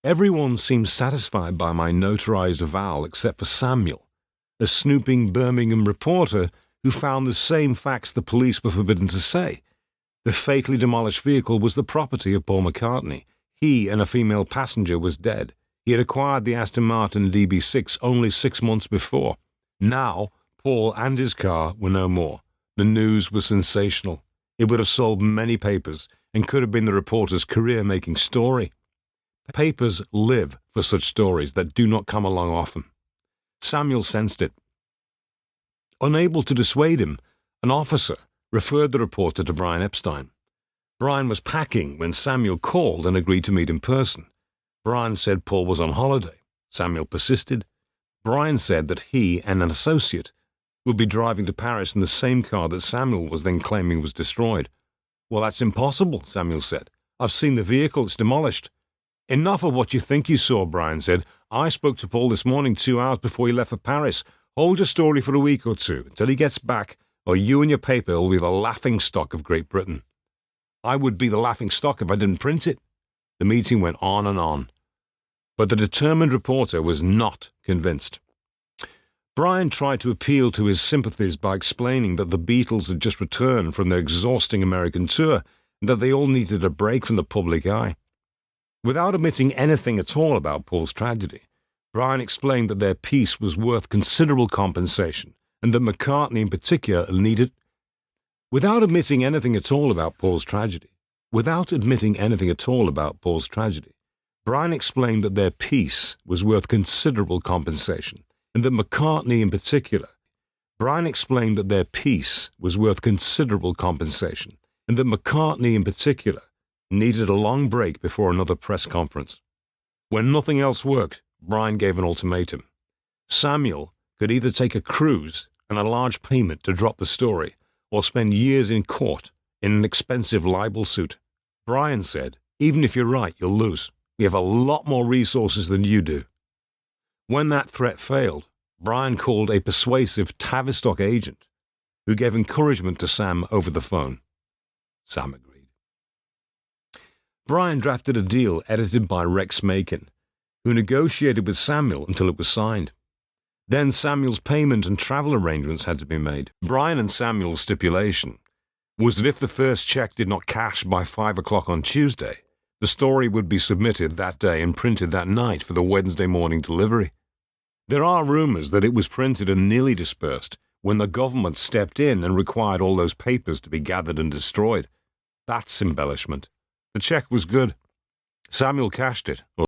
Everyone seemed satisfied by my notarized avowal except for Samuel, a snooping Birmingham reporter who found the same facts the police were forbidden to say. The fatally demolished vehicle was the property of Paul McCartney. He and a female passenger was dead. He had acquired the Aston Martin DB6 only 6 months before. Now, Paul and his car were no more. The news was sensational. It would have sold many papers and could have been the reporter's career-making story. Papers live for such stories that do not come along often. Samuel sensed it. Unable to dissuade him, an officer referred the reporter to Brian Epstein. Brian was packing when Samuel called and agreed to meet in person. Brian said Paul was on holiday. Samuel persisted. Brian said that he and an associate would be driving to Paris in the same car that Samuel was then claiming was destroyed. "Well, that's impossible," Samuel said. "I've seen the vehicle, it's demolished." "Enough of what you think you saw," Brian said. "I spoke to Paul this morning 2 hours before he left for Paris. Hold your story for a week or two until he gets back, or you and your paper will be the laughingstock of Great Britain." "I would be the laughingstock if I didn't print it." The meeting went on and on. But the determined reporter was not convinced. Brian tried to appeal to his sympathies by explaining that the Beatles had just returned from their exhausting American tour and that they all needed a break from the public eye. Without admitting anything at all about Paul's tragedy, Brian explained that their peace was worth considerable compensation and that McCartney in particular needed... Without admitting anything at all about Paul's tragedy, Brian explained that their peace was worth considerable compensation and that McCartney in particular needed a long break before another press conference. When nothing else worked, Brian gave an ultimatum. Samuel could either take a cruise and a large payment to drop the story or spend years in court in an expensive libel suit. Brian said, "Even if you're right, you'll lose. We have a lot more resources than you do." When that threat failed, Brian called a persuasive Tavistock agent who gave encouragement to Sam over the phone. Sam agreed. Brian drafted a deal edited by Rex Macon, who negotiated with Samuel until it was signed. Then Samuel's payment and travel arrangements had to be made. Brian and Samuel's stipulation was that if the first check did not cash by 5 o'clock on Tuesday, the story would be submitted that day and printed that night for the Wednesday morning delivery. There are rumors that it was printed and nearly dispersed when the government stepped in and required all those papers to be gathered and destroyed. That's embellishment. The check was good. Samuel cashed it,